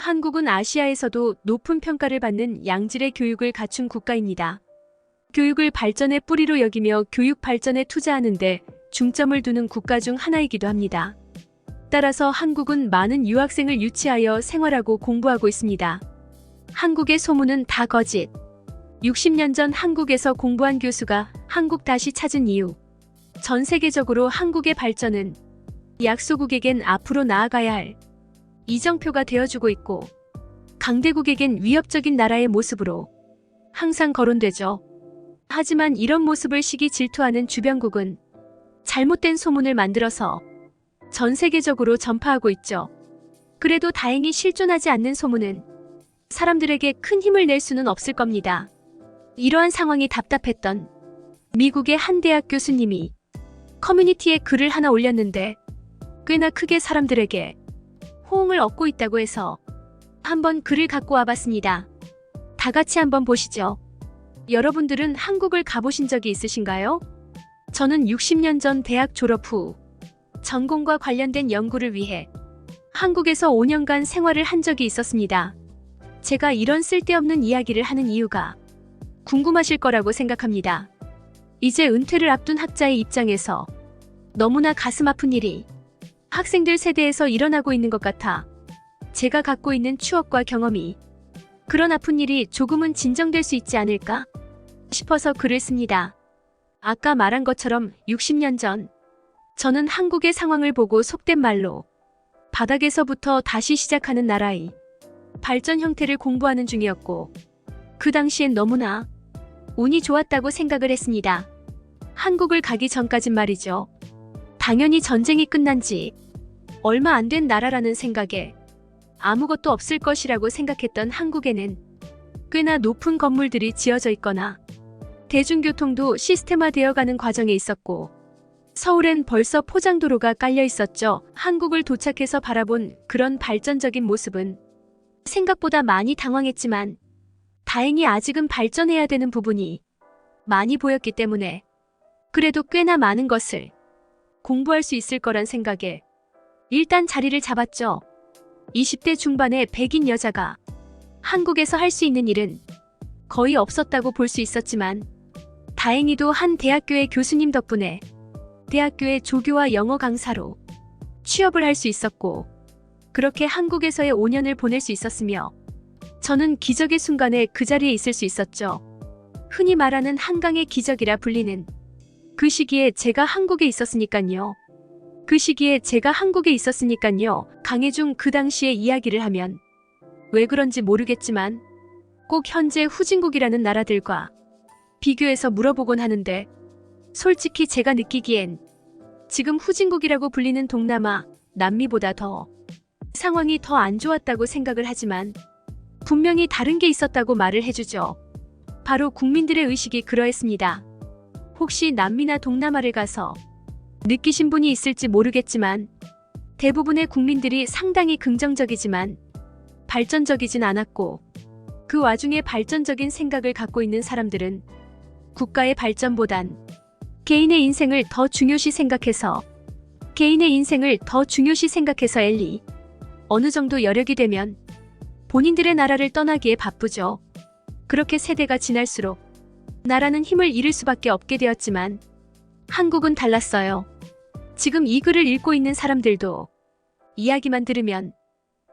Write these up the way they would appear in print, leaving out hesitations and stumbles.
한국은 아시아에서도 높은 평가를 받는 양질의 교육을 갖춘 국가입니다. 교육을 발전의 뿌리로 여기며 교육 발전에 투자하는데 중점을 두는 국가 중 하나이기도 합니다. 따라서 한국은 많은 유학생을 유치하여 생활하고 공부하고 있습니다. 한국의 소문은 다 거짓. 60년 전 한국에서 공부한 교수가 한국 다시 찾은 이유. 전 세계적으로 한국의 발전은 약소국에겐 앞으로 나아가야 할 이정표가 되어주고 있고 강대국에겐 위협적인 나라의 모습으로 항상 거론되죠. 하지만 이런 모습을 시기 질투하는 주변국은 잘못된 소문을 만들어서 전 세계적으로 전파하고 있죠. 그래도 다행히 실존하지 않는 소문은 사람들에게 큰 힘을 낼 수는 없을 겁니다. 이러한 상황이 답답했던 미국의 한 대학 교수님이 커뮤니티에 글을 하나 올렸는데 꽤나 크게 사람들에게 호응을 얻고 있다고 해서 한번 글을 갖고 와봤습니다. 다 같이 한번 보시죠. 여러분들은 한국을 가보신 적이 있으신가요? 저는 60년 전 대학 졸업 후 전공과 관련된 연구를 위해 한국에서 5년간 생활을 한 적이 있었습니다. 제가 이런 쓸데없는 이야기를 하는 이유가 궁금하실 거라고 생각합니다. 이제 은퇴를 앞둔 학자의 입장에서 너무나 가슴 아픈 일이 학생들 세대에서 일어나고 있는 것 같아 제가 갖고 있는 추억과 경험이 그런 아픈 일이 조금은 진정될 수 있지 않을까 싶어서 글을 씁니다. 아까 말한 것처럼 60년 전 저는 한국의 상황을 보고 속된 말로 바닥에서부터 다시 시작하는 나라의 발전 형태를 공부하는 중이었고 그 당시엔 너무나 운이 좋았다고 생각을 했습니다. 한국을 가기 전까진 말이죠. 당연히 전쟁이 끝난 지 얼마 안 된 나라라는 생각에 아무것도 없을 것이라고 생각했던 한국에는 꽤나 높은 건물들이 지어져 있거나 대중교통도 시스템화되어가는 과정에 있었고 서울엔 벌써 포장도로가 깔려 있었죠. 한국을 도착해서 바라본 그런 발전적인 모습은 생각보다 많이 당황했지만 다행히 아직은 발전해야 되는 부분이 많이 보였기 때문에 그래도 꽤나 많은 것을 공부할 수 있을 거란 생각에 일단 자리를 잡았죠. 20대 중반의 백인 여자가 한국에서 할 수 있는 일은 거의 없었다고 볼 수 있었지만 다행히도 한 대학교의 교수님 덕분에 대학교의 조교와 영어 강사로 취업을 할 수 있었고 그렇게 한국에서의 5년을 보낼 수 있었으며 저는 기적의 순간에 그 자리에 있을 수 있었죠. 흔히 말하는 한강의 기적이라 불리는 그 시기에 제가 한국에 있었으니깐요. 강혜중 그 당시의 이야기를 하면 왜 그런지 모르겠지만 꼭 현재 후진국이라는 나라들과 비교해서 물어보곤 하는데 솔직히 제가 느끼기엔 지금 후진국이라고 불리는 동남아, 남미보다 상황이 더 안 좋았다고 생각을 하지만 분명히 다른 게 있었다고 말을 해주죠. 바로 국민들의 의식이 그러했습니다. 혹시 남미나 동남아를 가서 느끼신 분이 있을지 모르겠지만 대부분의 국민들이 상당히 긍정적이지만 발전적이진 않았고 그 와중에 발전적인 생각을 갖고 있는 사람들은 국가의 발전보단 개인의 인생을 더 중요시 생각해서 엘리 어느 정도 여력이 되면 본인들의 나라를 떠나기에 바쁘죠. 그렇게 세대가 지날수록 나라는 힘을 잃을 수밖에 없게 되었지만 한국은 달랐어요. 지금 이 글을 읽고 있는 사람들도 이야기만 들으면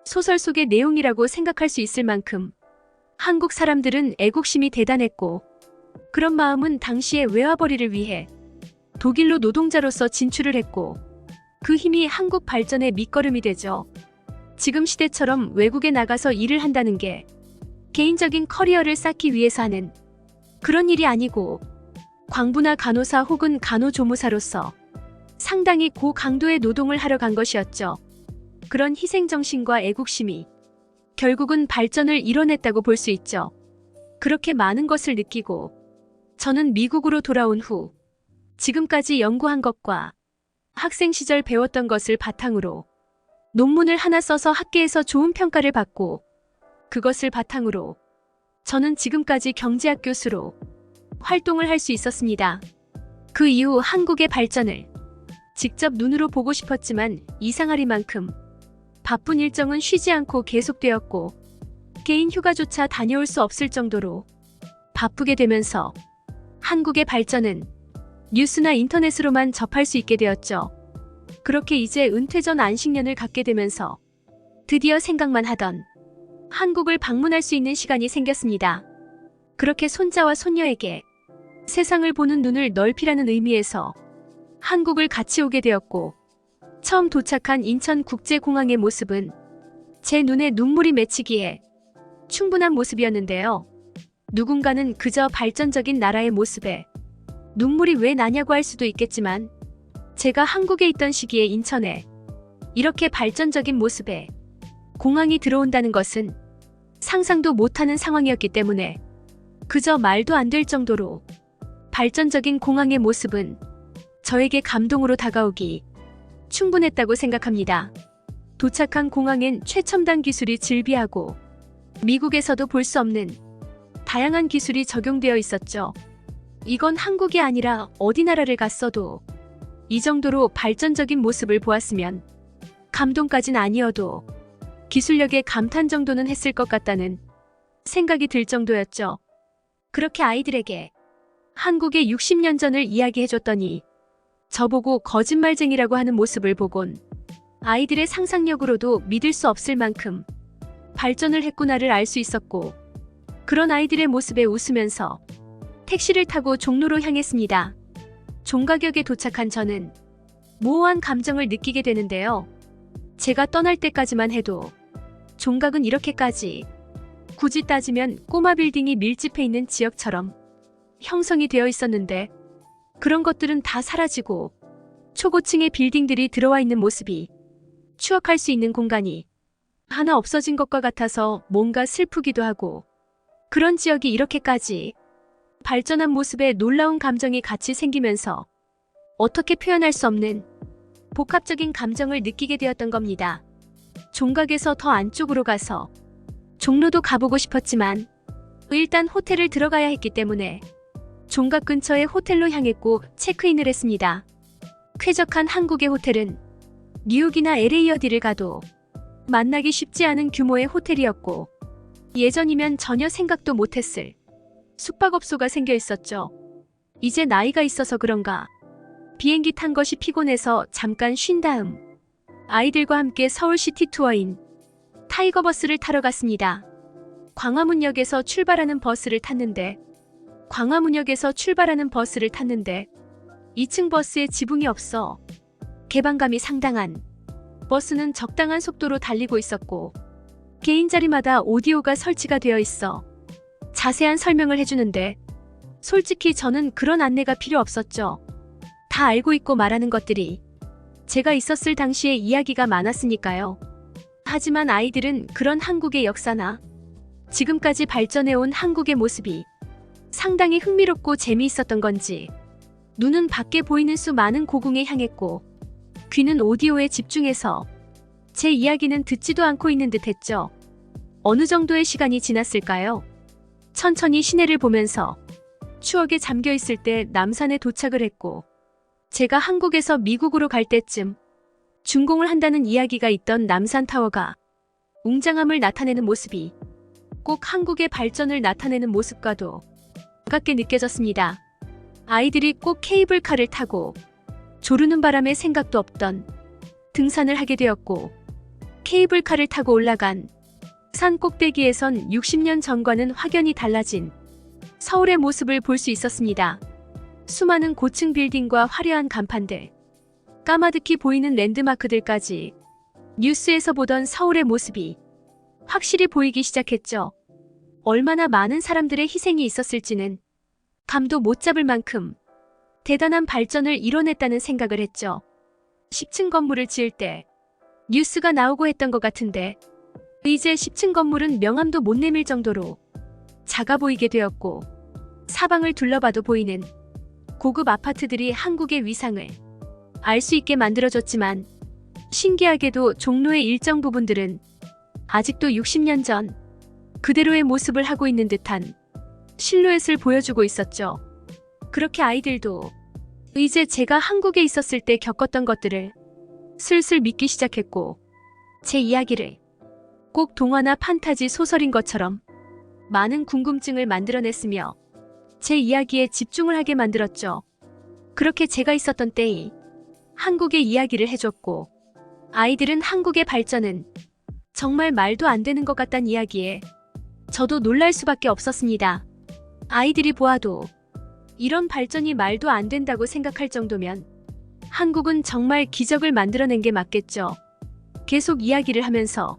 소설 속의 내용이라고 생각할 수 있을 만큼 한국 사람들은 애국심이 대단했고 그런 마음은 당시의 외화벌이를 위해 독일로 노동자로서 진출을 했고 그 힘이 한국 발전의 밑거름이 되죠. 지금 시대처럼 외국에 나가서 일을 한다는 게 개인적인 커리어를 쌓기 위해서 하는 그런 일이 아니고 광부나 간호사 혹은 간호조무사로서 상당히 고강도의 노동을 하러 간 것이었죠. 그런 희생정신과 애국심이 결국은 발전을 이뤄냈다고 볼 수 있죠. 그렇게 많은 것을 느끼고 저는 미국으로 돌아온 후 지금까지 연구한 것과 학생 시절 배웠던 것을 바탕으로 논문을 하나 써서 학계에서 좋은 평가를 받고 그것을 바탕으로 저는 지금까지 경제학 교수로 활동을 할 수 있었습니다. 그 이후 한국의 발전을 직접 눈으로 보고 싶었지만 이상하리만큼 바쁜 일정은 쉬지 않고 계속되었고 개인 휴가조차 다녀올 수 없을 정도로 바쁘게 되면서 한국의 발전은 뉴스나 인터넷으로만 접할 수 있게 되었죠. 그렇게 이제 은퇴 전 안식년을 갖게 되면서 드디어 생각만 하던 한국을 방문할 수 있는 시간이 생겼습니다. 그렇게 손자와 손녀에게 세상을 보는 눈을 넓히라는 의미에서 한국을 같이 오게 되었고, 처음 도착한 인천국제공항의 모습은 제 눈에 눈물이 맺히기에 충분한 모습이었는데요. 누군가는 그저 발전적인 나라의 모습에 눈물이 왜 나냐고 할 수도 있겠지만, 제가 한국에 있던 시기에 인천에 이렇게 발전적인 모습에 공항이 들어온다는 것은 상상도 못하는 상황이었기 때문에 그저 말도 안 될 정도로 발전적인 공항의 모습은 저에게 감동으로 다가오기 충분했다고 생각합니다. 도착한 공항엔 최첨단 기술이 즐비하고 미국에서도 볼 수 없는 다양한 기술이 적용되어 있었죠. 이건 한국이 아니라 어디 나라를 갔어도 이 정도로 발전적인 모습을 보았으면 감동까진 아니어도 기술력에 감탄 정도는 했을 것 같다는 생각이 들 정도였죠. 그렇게 아이들에게 한국의 60년 전을 이야기해줬더니 저보고 거짓말쟁이라고 하는 모습을 보곤 아이들의 상상력으로도 믿을 수 없을 만큼 발전을 했구나를 알 수 있었고, 그런 아이들의 모습에 웃으면서 택시를 타고 종로로 향했습니다. 종가격에 도착한 저는 모호한 감정을 느끼게 되는데요. 제가 떠날 때까지만 해도 종각은 이렇게까지, 굳이 따지면 꼬마 빌딩이 밀집해 있는 지역처럼 형성이 되어 있었는데, 그런 것들은 다 사라지고 초고층의 빌딩들이 들어와 있는 모습이, 추억할 수 있는 공간이 하나 없어진 것과 같아서 뭔가 슬프기도 하고, 그런 지역이 이렇게까지 발전한 모습에 놀라운 감정이 같이 생기면서 어떻게 표현할 수 없는 복합적인 감정을 느끼게 되었던 겁니다. 종각에서 더 안쪽으로 가서 종로도 가보고 싶었지만 일단 호텔을 들어가야 했기 때문에 종각 근처의 호텔로 향했고 체크인을 했습니다. 쾌적한 한국의 호텔은 뉴욕이나 LA 어디를 가도 만나기 쉽지 않은 규모의 호텔이었고, 예전이면 전혀 생각도 못했을 숙박업소가 생겨 있었죠. 이제 나이가 있어서 그런가 비행기 탄 것이 피곤해서 잠깐 쉰 다음 아이들과 함께 서울시티 투어인 타이거버스를 타러 갔습니다. 광화문역에서 출발하는 버스를 탔는데 2층 버스에 지붕이 없어 개방감이 상당한, 버스는 적당한 속도로 달리고 있었고 개인 자리마다 오디오가 설치가 되어 있어 자세한 설명을 해주는데, 솔직히 저는 그런 안내가 필요 없었죠. 다 알고 있고 말하는 것들이 제가 있었을 당시에 이야기가 많았으니까요. 하지만 아이들은 그런 한국의 역사나 지금까지 발전해온 한국의 모습이 상당히 흥미롭고 재미있었던 건지 눈은 밖에 보이는 수 많은 고궁에 향했고 귀는 오디오에 집중해서 제 이야기는 듣지도 않고 있는 듯 했죠. 어느 정도의 시간이 지났을까요? 천천히 시내를 보면서 추억에 잠겨 있을 때 남산에 도착을 했고, 제가 한국에서 미국으로 갈 때쯤 준공을 한다는 이야기가 있던 남산타워가 웅장함을 나타내는 모습이 꼭 한국의 발전을 나타내는 모습과도 가깝게 느껴졌습니다. 아이들이 꼭 케이블카를 타고 조르는 바람에 생각도 없던 등산을 하게 되었고, 케이블카를 타고 올라간 산 꼭대기에선 60년 전과는 확연히 달라진 서울의 모습을 볼 수 있었습니다. 수많은 고층 빌딩과 화려한 간판들, 까마득히 보이는 랜드마크들까지 뉴스에서 보던 서울의 모습이 확실히 보이기 시작했죠. 얼마나 많은 사람들의 희생이 있었을지는 감도 못 잡을 만큼 대단한 발전을 이뤄냈다는 생각을 했죠. 10층 건물을 지을 때 뉴스가 나오고 했던 것 같은데, 이제 10층 건물은 명함도 못 내밀 정도로 작아 보이게 되었고, 사방을 둘러봐도 보이는 고급 아파트들이 한국의 위상을 알 수 있게 만들어줬지만, 신기하게도 종로의 일정 부분들은 아직도 60년 전 그대로의 모습을 하고 있는 듯한 실루엣을 보여주고 있었죠. 그렇게 아이들도 이제 제가 한국에 있었을 때 겪었던 것들을 슬슬 믿기 시작했고, 제 이야기를 꼭 동화나 판타지 소설인 것처럼 많은 궁금증을 만들어냈으며 제 이야기에 집중을 하게 만들었죠. 그렇게 제가 있었던 때에 한국의 이야기를 해줬고 아이들은 한국의 발전은 정말 말도 안 되는 것 같다는 이야기에 저도 놀랄 수밖에 없었습니다. 아이들이 보아도 이런 발전이 말도 안 된다고 생각할 정도면 한국은 정말 기적을 만들어낸 게 맞겠죠. 계속 이야기를 하면서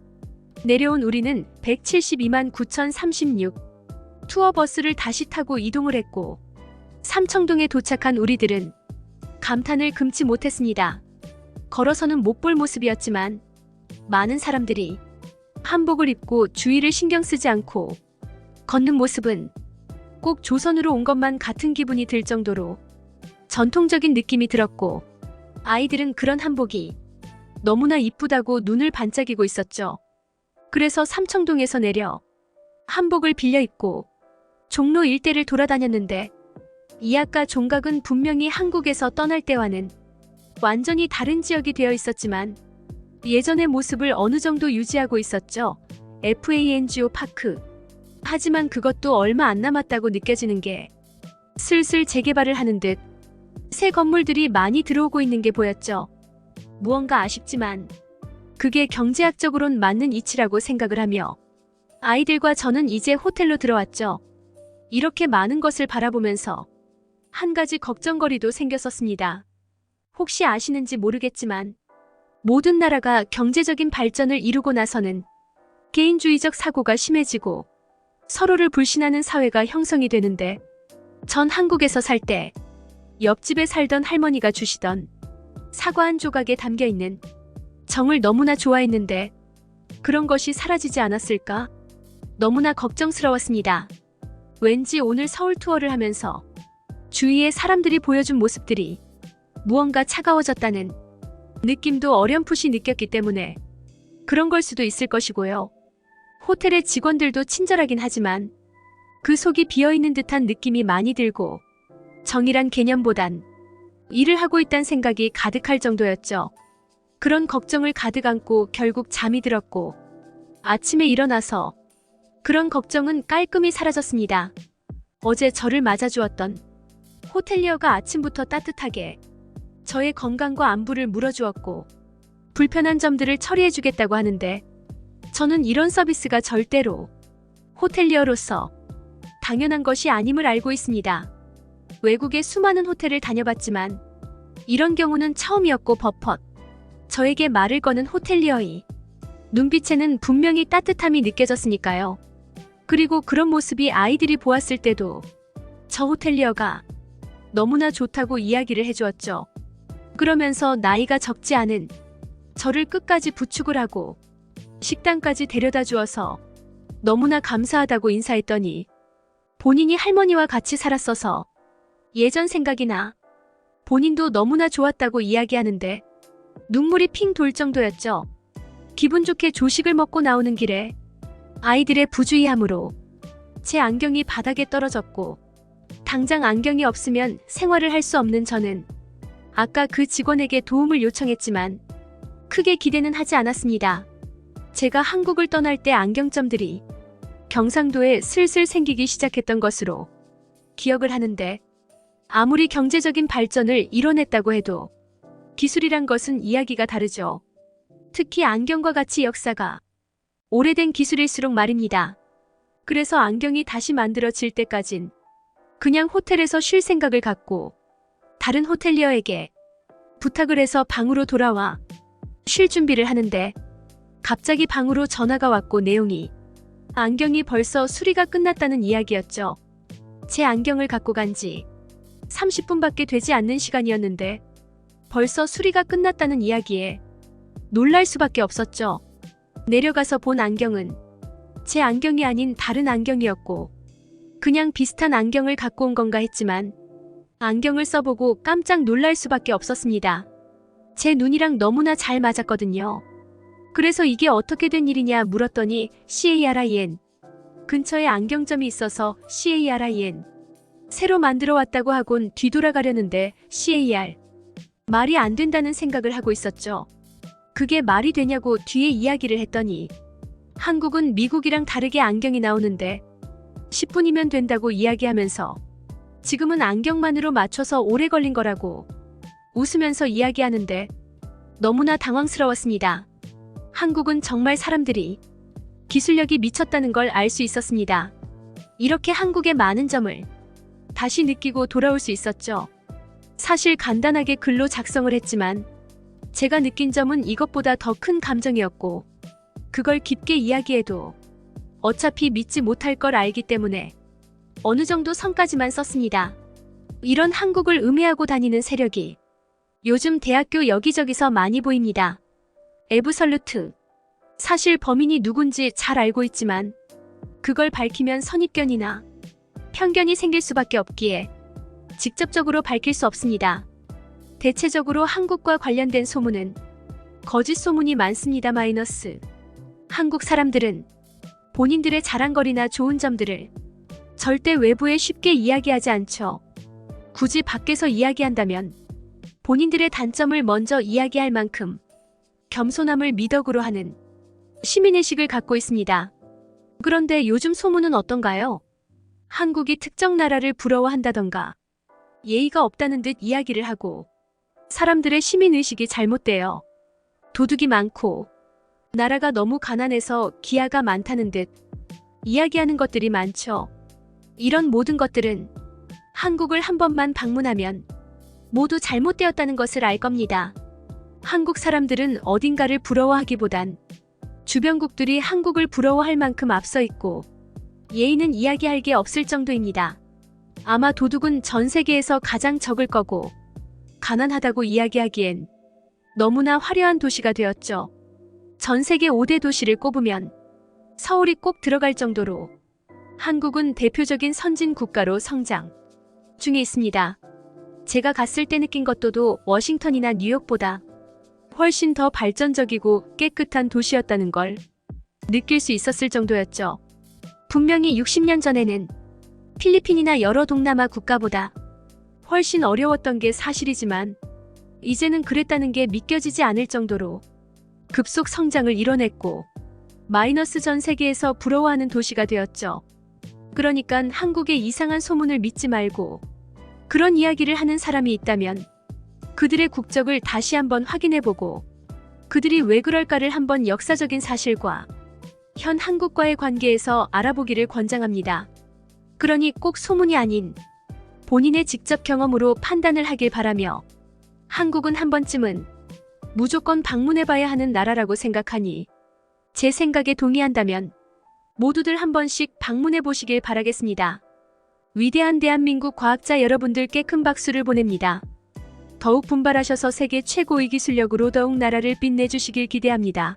내려온 우리는 172만 9,036 투어버스를 다시 타고 이동을 했고 삼청동에 도착한 우리들은 감탄을 금치 못했습니다. 걸어서는 못 볼 모습이었지만 많은 사람들이 한복을 입고 주위를 신경 쓰지 않고 걷는 모습은 꼭 조선으로 온 것만 같은 기분이 들 정도로 전통적인 느낌이 들었고 아이들은 그런 한복이 너무나 이쁘다고 눈을 반짝이고 있었죠. 그래서 삼청동에서 내려 한복을 빌려 입고 종로 일대를 돌아다녔는데 이아까 종각은 분명히 한국에서 떠날 때와는 완전히 다른 지역이 되어 있었지만 예전의 모습을 어느 정도 유지하고 있었죠. FANGO 파크. 하지만 그것도 얼마 안 남았다고 느껴지는 게 슬슬 재개발을 하는 듯 새 건물들이 많이 들어오고 있는 게 보였죠. 무언가 아쉽지만 그게 경제학적으론 맞는 이치라고 생각을 하며 아이들과 저는 이제 호텔로 들어왔죠. 이렇게 많은 것을 바라보면서 한 가지 걱정거리도 생겼었습니다. 혹시 아시는지 모르겠지만 모든 나라가 경제적인 발전을 이루고 나서는 개인주의적 사고가 심해지고 서로를 불신하는 사회가 형성이 되는데 전 한국에서 살 때 옆집에 살던 할머니가 주시던 사과 한 조각에 담겨있는 정을 너무나 좋아했는데 그런 것이 사라지지 않았을까? 너무나 걱정스러웠습니다. 왠지 오늘 서울 투어를 하면서 주위에 사람들이 보여준 모습들이 무언가 차가워졌다는 느낌도 어렴풋이 느꼈기 때문에 그런 걸 수도 있을 것이고요. 호텔의 직원들도 친절하긴 하지만 그 속이 비어있는 듯한 느낌이 많이 들고 정이란 개념보단 일을 하고 있다는 생각이 가득할 정도였죠. 그런 걱정을 가득 안고 결국 잠이 들었고 아침에 일어나서 그런 걱정은 깔끔히 사라졌습니다. 어제 저를 맞아주었던 호텔리어가 아침부터 따뜻하게 저의 건강과 안부를 물어주었고 불편한 점들을 처리해주겠다고 하는데 저는 이런 서비스가 절대로 호텔리어로서 당연한 것이 아님을 알고 있습니다. 외국의 수많은 호텔을 다녀봤지만 이런 경우는 처음이었고 버퍼 저에게 말을 거는 호텔리어의 눈빛에는 분명히 따뜻함이 느껴졌으니까요. 그리고 그런 모습이 아이들이 보았을 때도 저 호텔리어가 너무나 좋다고 이야기를 해주었죠. 그러면서 나이가 적지 않은 저를 끝까지 부축을 하고 식당까지 데려다 주어서 너무나 감사하다고 인사했더니 본인이 할머니와 같이 살았어서 예전 생각이 나 본인도 너무나 좋았다고 이야기하는데 눈물이 핑 돌 정도였죠. 기분 좋게 조식을 먹고 나오는 길에 아이들의 부주의함으로 제 안경이 바닥에 떨어졌고 당장 안경이 없으면 생활을 할 수 없는 저는 아까 그 직원에게 도움을 요청했지만 크게 기대는 하지 않았습니다. 제가 한국을 떠날 때 안경점들이 경상도에 슬슬 생기기 시작했던 것으로 기억을 하는데 아무리 경제적인 발전을 이뤄냈다고 해도 기술이란 것은 이야기가 다르죠. 특히 안경과 같이 역사가 오래된 기술일수록 말입니다. 그래서 안경이 다시 만들어질 때까진 그냥 호텔에서 쉴 생각을 갖고 다른 호텔리어에게 부탁을 해서 방으로 돌아와 쉴 준비를 하는데 갑자기 방으로 전화가 왔고 내용이 안경이 벌써 수리가 끝났다는 이야기였죠. 제 안경을 갖고 간 지 30분밖에 되지 않는 시간이었는데 벌써 수리가 끝났다는 이야기에 놀랄 수밖에 없었죠. 내려가서 본 안경은 제 안경이 아닌 다른 안경이었고 그냥 비슷한 안경을 갖고 온 건가 했지만 안경을 써보고 깜짝 놀랄 수밖에 없었습니다. 제 눈이랑 너무나 잘 맞았거든요. 그래서 이게 어떻게 된 일이냐 물었더니 CARIN 근처에 안경점이 있어서 CARIN 새로 만들어 왔다고 하곤 뒤돌아가려는데 CAR 말이 안 된다는 생각을 하고 있었죠. 그게 말이 되냐고 뒤에 이야기를 했더니 한국은 미국이랑 다르게 안경이 나오는데 10분이면 된다고 이야기하면서 지금은 안경만으로 맞춰서 오래 걸린 거라고 웃으면서 이야기하는데 너무나 당황스러웠습니다. 한국은 정말 사람들이 기술력이 미쳤다는 걸 알 수 있었습니다. 이렇게 한국의 많은 점을 다시 느끼고 돌아올 수 있었죠. 사실 간단하게 글로 작성을 했지만 제가 느낀 점은 이것보다 더 큰 감정이었고 그걸 깊게 이야기해도 어차피 믿지 못할 걸 알기 때문에 어느 정도 선까지만 썼습니다. 이런 한국을 음해하고 다니는 세력이 요즘 대학교 여기저기서 많이 보입니다. 애브설루트. 사실 범인이 누군지 잘 알고 있지만 그걸 밝히면 선입견이나 편견이 생길 수밖에 없기에 직접적으로 밝힐 수 없습니다. 대체적으로 한국과 관련된 소문은 거짓 소문이 많습니다. 한국 사람들은 본인들의 자랑거리나 좋은 점들을 절대 외부에 쉽게 이야기하지 않죠. 굳이 밖에서 이야기한다면 본인들의 단점을 먼저 이야기할 만큼 겸손함을 미덕으로 하는 시민의식을 갖고 있습니다. 그런데 요즘 소문은 어떤가요? 한국이 특정 나라를 부러워한다던가 예의가 없다는 듯 이야기를 하고 사람들의 시민의식이 잘못되어 도둑이 많고 나라가 너무 가난해서 기아가 많다는 듯 이야기하는 것들이 많죠. 이런 모든 것들은 한국을 한 번만 방문하면 모두 잘못되었다는 것을 알 겁니다. 한국 사람들은 어딘가를 부러워하기보단 주변국들이 한국을 부러워할 만큼 앞서 있고 예의는 이야기할 게 없을 정도입니다. 아마 도둑은 전 세계에서 가장 적을 거고 가난하다고 이야기하기엔 너무나 화려한 도시가 되었죠. 전 세계 5대 도시를 꼽으면 서울이 꼭 들어갈 정도로 한국은 대표적인 선진 국가로 성장 중에 있습니다. 제가 갔을 때 느낀 것도 워싱턴이나 뉴욕보다 훨씬 더 발전적이고 깨끗한 도시였다는 걸 느낄 수 있었을 정도였죠. 분명히 60년 전에는 필리핀이나 여러 동남아 국가보다 훨씬 어려웠던 게 사실이지만 이제는 그랬다는 게 믿겨지지 않을 정도로 급속 성장을 이뤄냈고 전 세계에서 부러워하는 도시가 되었죠. 그러니까 한국의 이상한 소문을 믿지 말고 그런 이야기를 하는 사람이 있다면 그들의 국적을 다시 한번 확인해보고 그들이 왜 그럴까를 한번 역사적인 사실과 현 한국과의 관계에서 알아보기를 권장합니다. 그러니 꼭 소문이 아닌 본인의 직접 경험으로 판단을 하길 바라며 한국은 한 번쯤은 무조건 방문해봐야 하는 나라라고 생각하니 제 생각에 동의한다면 모두들 한 번씩 방문해보시길 바라겠습니다. 위대한 대한민국 과학자 여러분들께 큰 박수를 보냅니다. 더욱 분발하셔서 세계 최고의 기술력으로 더욱 나라를 빛내주시길 기대합니다.